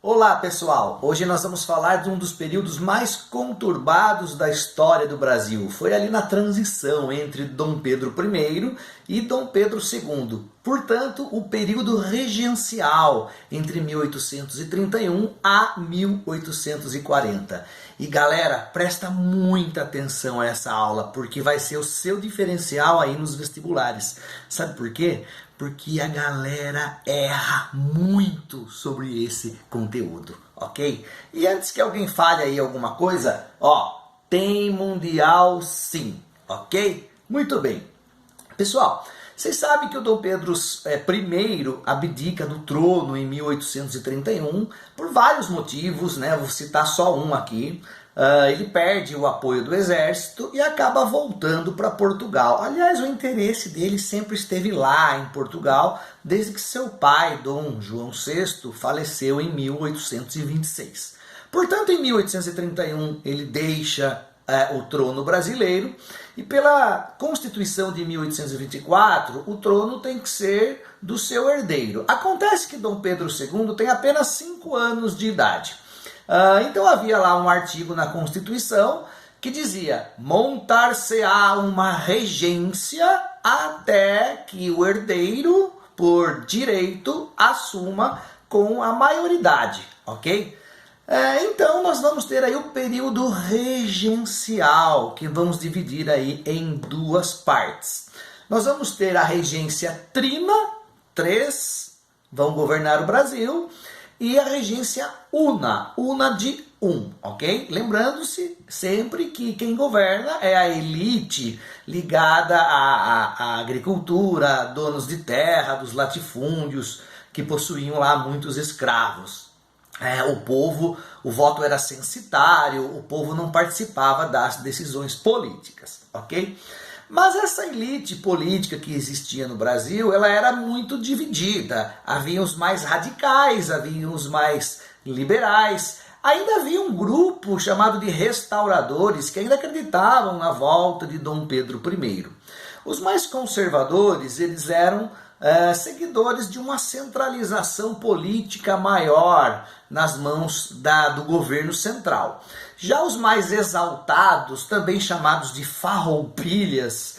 Olá pessoal, hoje nós vamos falar de um dos períodos mais conturbados da história do Brasil. Foi ali na transição entre Dom Pedro I e Dom Pedro II. Portanto, o período regencial entre 1831 a 1840. E galera, presta muita atenção a essa aula, porque vai ser o seu diferencial aí nos vestibulares. Sabe por quê? Porque a galera erra muito sobre esse conteúdo, ok? E antes que alguém fale aí alguma coisa, tem Mundial sim, ok? Muito bem. Pessoal, vocês sabem que o Dom Pedro I abdica do trono em 1831 por vários motivos, né? Vou citar só um aqui. Ele perde o apoio do exército e acaba voltando para Portugal. Aliás, o interesse dele sempre esteve lá em Portugal, desde que seu pai, Dom João VI, faleceu em 1826. Portanto, em 1831, ele deixa o trono brasileiro e pela Constituição de 1824, o trono tem que ser do seu herdeiro. Acontece que Dom Pedro II tem apenas 5 anos de idade. Então havia lá um artigo na Constituição que dizia: montar-se-á uma regência até que o herdeiro, por direito, assuma com a maioridade, ok? Então nós vamos ter aí o período regencial, que vamos dividir aí em duas partes. Nós vamos ter a regência trina, 3 vão governar o Brasil, e a regência una de 1, ok? Lembrando-se sempre que quem governa é a elite ligada à agricultura, donos de terra, dos latifúndios, que possuíam lá muitos escravos. O povo, o voto era censitário, o povo não participava das decisões políticas, ok? Mas essa elite política que existia no Brasil, ela era muito dividida. Havia os mais radicais, havia os mais liberais. Ainda havia um grupo chamado de restauradores que ainda acreditavam na volta de Dom Pedro I. Os mais conservadores, eles eram seguidores de uma centralização política maior nas mãos do governo central. Já os mais exaltados, também chamados de farroupilhas,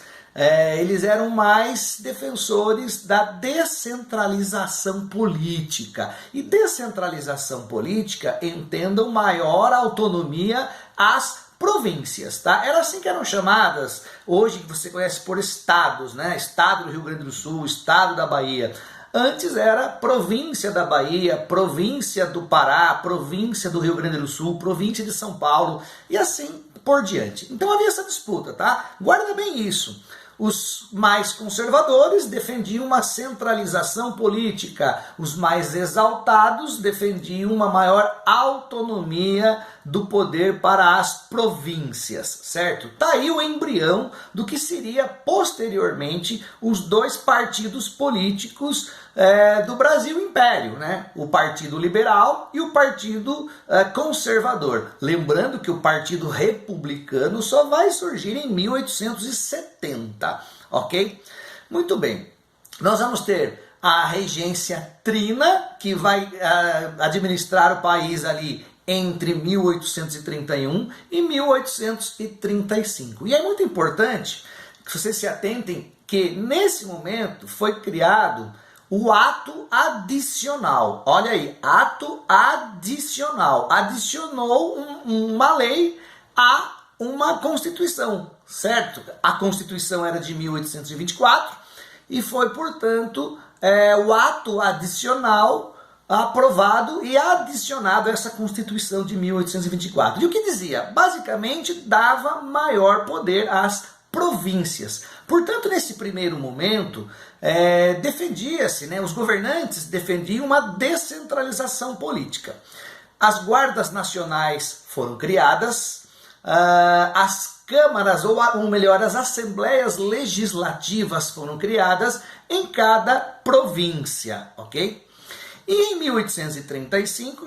eles eram mais defensores da descentralização política. E descentralização política, entendam, maior autonomia às províncias, tá? Era assim que eram chamadas, hoje que você conhece por estados, né? Estado do Rio Grande do Sul, estado da Bahia. Antes era província da Bahia, província do Pará, província do Rio Grande do Sul, província de São Paulo e assim por diante. Então havia essa disputa, tá? Guarda bem isso. Os mais conservadores defendiam uma centralização política, os mais exaltados defendiam uma maior autonomia do poder para as províncias, certo? Tá aí o embrião do que seria posteriormente os dois partidos políticos do Brasil Império, né? O Partido Liberal e o Partido Conservador. Lembrando que o Partido Republicano só vai surgir em 1870, ok? Muito bem, nós vamos ter a regência trina, que vai administrar o país ali entre 1831 e 1835. E é muito importante que vocês se atentem que nesse momento foi criado o ato adicional. Olha aí, ato adicional. Adicionou uma lei a uma Constituição, certo? A Constituição era de 1824 e foi, portanto, o ato adicional aprovado e adicionado a essa Constituição de 1824. E o que dizia? Basicamente, dava maior poder às províncias. Portanto, nesse primeiro momento, defendia-se, né, os governantes defendiam uma descentralização política. As guardas nacionais foram criadas, as câmaras, ou melhor, as assembleias legislativas foram criadas em cada província, ok? E em 1835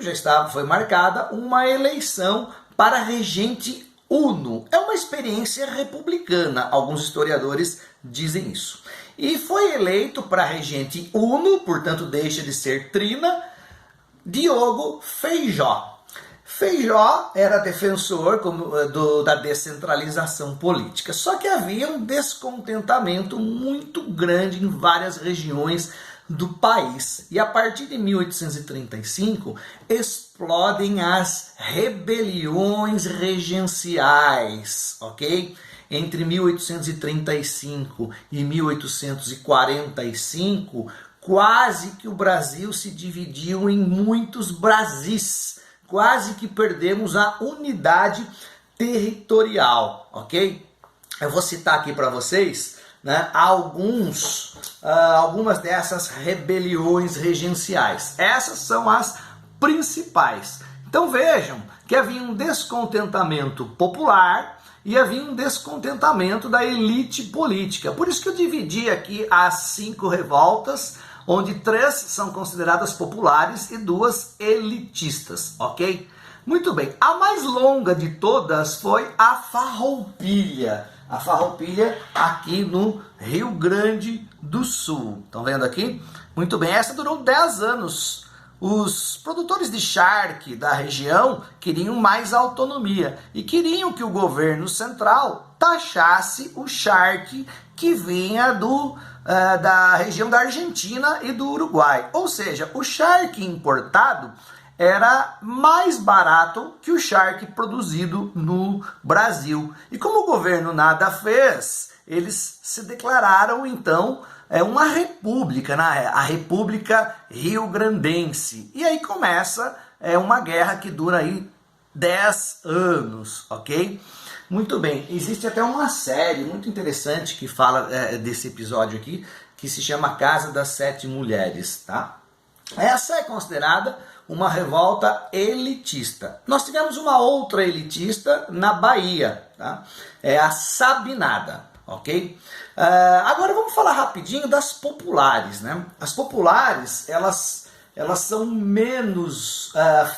foi marcada uma eleição para regente uno. É uma experiência republicana, alguns historiadores dizem isso. E foi eleito para regente uno, portanto deixa de ser trina, Diogo Feijó. Feijó era defensor da descentralização política, só que havia um descontentamento muito grande em várias regiões do país. E a partir de 1835 explodem as rebeliões regenciais, ok? Entre 1835 e 1845, quase que o Brasil se dividiu em muitos Brasis. Quase que perdemos a unidade territorial, ok? Eu vou citar aqui para vocês, né, algumas dessas rebeliões regenciais. Essas são as principais. Então vejam que havia um descontentamento popular e havia um descontentamento da elite política. Por isso que eu dividi aqui as 5 revoltas, onde 3 são consideradas populares e 2 elitistas, ok? Muito bem, a mais longa de todas foi a Farroupilha. A Farroupilha aqui no Rio Grande do Sul. Estão vendo aqui? Muito bem, essa durou 10 anos. Os produtores de charque da região queriam mais autonomia e queriam que o governo central taxasse o charque que vinha da região da Argentina e do Uruguai. Ou seja, o charque importado era mais barato que o charque produzido no Brasil. E como o governo nada fez, eles se declararam então uma república, né? A República Rio-Grandense. E aí começa uma guerra que dura aí 10 anos, ok? Muito bem, existe até uma série muito interessante que fala desse episódio aqui, que se chama Casa das Sete Mulheres, tá? Essa é considerada uma revolta elitista. Nós tivemos uma outra elitista na Bahia, tá? É a Sabinada, ok? Agora vamos falar rapidinho das populares, né? As populares, elas são menos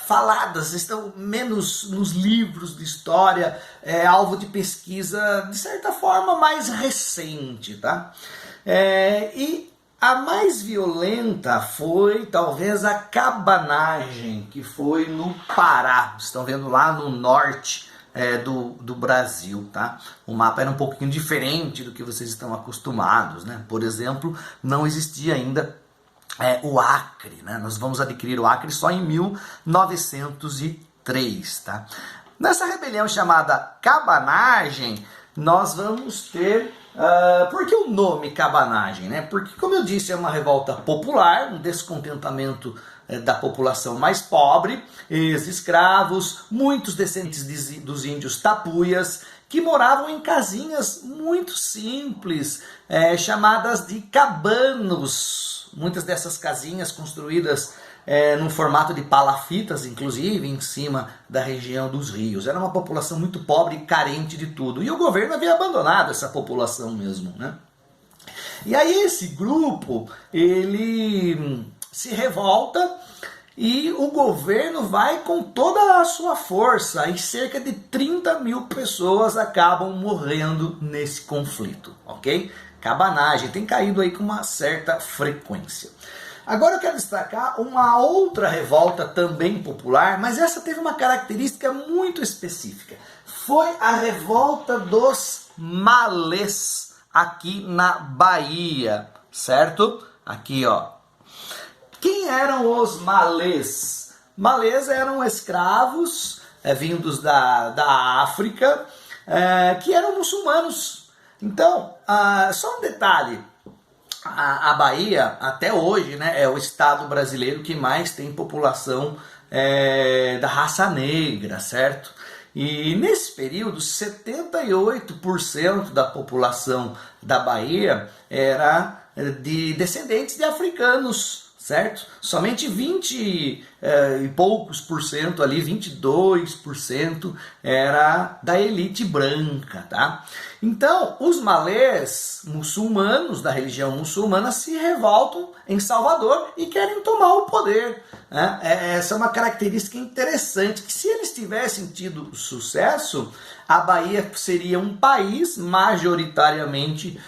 faladas, estão menos nos livros de história, alvo de pesquisa, de certa forma, mais recente, tá? E a mais violenta foi, talvez, a cabanagem, que foi no Pará. Estão vendo lá no norte do Brasil, tá? O mapa era um pouquinho diferente do que vocês estão acostumados, né? Por exemplo, não existia ainda o Acre, né? Nós vamos adquirir o Acre só em 1903, tá? Nessa rebelião chamada cabanagem, nós vamos ter... por que o nome cabanagem, né? Porque, como eu disse, é uma revolta popular, um descontentamento da população mais pobre, ex-escravos, muitos descendentes dos índios tapuias, que moravam em casinhas muito simples, chamadas de cabanos. Muitas dessas casinhas construídas num formato de palafitas, inclusive, em cima da região dos rios. Era uma população muito pobre e carente de tudo. E o governo havia abandonado essa população mesmo, né? E aí esse grupo, ele se revolta e o governo vai com toda a sua força. E cerca de 30 mil pessoas acabam morrendo nesse conflito, ok? Cabanagem tem caído aí com uma certa frequência. Agora eu quero destacar uma outra revolta também popular, mas essa teve uma característica muito específica. Foi a revolta dos malês aqui na Bahia, certo? Aqui, ó. Quem eram os malês? Malês eram escravos vindos da África, que eram muçulmanos. Então, só um detalhe. A Bahia, até hoje, né, é o estado brasileiro que mais tem população da raça negra, certo? E nesse período, 78% da população da Bahia era de descendentes de africanos, certo? Somente 20 e poucos por cento ali, 22% era da elite branca, tá? Então, os malês muçulmanos, da religião muçulmana, se revoltam em Salvador e querem tomar o poder, né? Essa é uma característica interessante, que se eles tivessem tido sucesso, a Bahia seria um país majoritariamente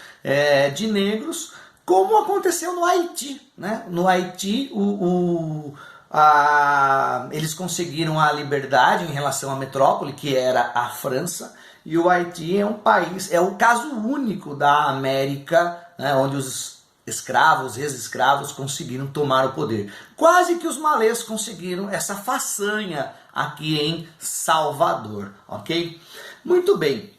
de negros, como aconteceu no Haiti, né? No Haiti, eles conseguiram a liberdade em relação à metrópole, que era a França, e o Haiti é um país, é o caso único da América, né, onde os escravos, ex-escravos conseguiram tomar o poder. Quase que os malês conseguiram essa façanha aqui em Salvador, ok? Muito bem.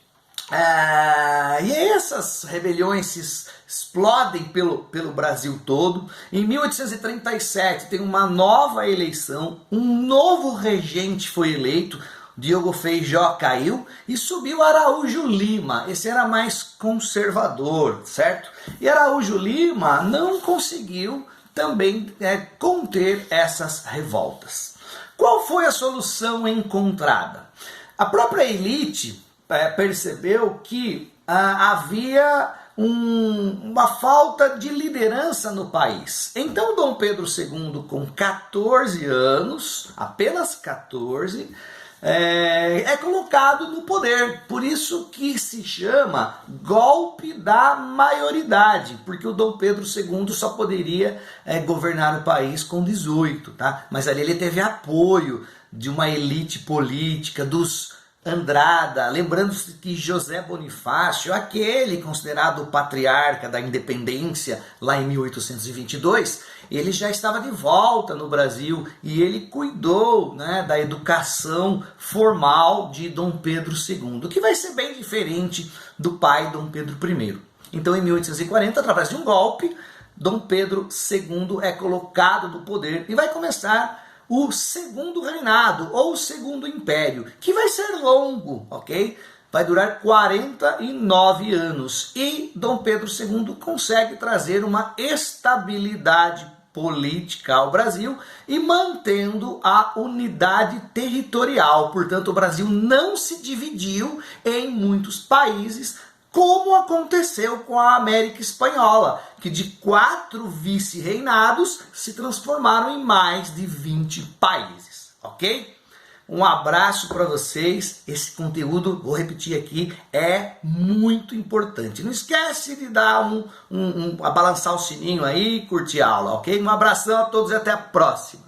E essas rebeliões se explodem pelo Brasil todo. Em 1837 tem uma nova eleição, um novo regente foi eleito, Diogo Feijó caiu e subiu Araújo Lima. Esse era mais conservador, certo? E Araújo Lima não conseguiu também conter essas revoltas. Qual foi a solução encontrada? A própria elite percebeu que havia uma falta de liderança no país. Então Dom Pedro II, com 14 anos, apenas 14, é colocado no poder. Por isso que se chama golpe da maioridade, porque o Dom Pedro II só poderia governar o país com 18, tá? Mas ali ele teve apoio de uma elite política, dos Andrada, lembrando-se que José Bonifácio, aquele considerado o patriarca da independência lá em 1822, ele já estava de volta no Brasil e ele cuidou, né, da educação formal de Dom Pedro II, que vai ser bem diferente do pai Dom Pedro I. Então, em 1840, através de um golpe, Dom Pedro II é colocado no poder e vai começar o segundo reinado, ou o segundo império, que vai ser longo, ok? Vai durar 49 anos. E Dom Pedro II consegue trazer uma estabilidade política ao Brasil e mantendo a unidade territorial. Portanto, o Brasil não se dividiu em muitos países, como aconteceu com a América Espanhola, que de 4 vice-reinados se transformaram em mais de 20 países, ok? Um abraço para vocês. Esse conteúdo, vou repetir aqui, é muito importante. Não esquece de dar a balançar o sininho aí e curtir a aula, ok? Um abração a todos e até a próxima.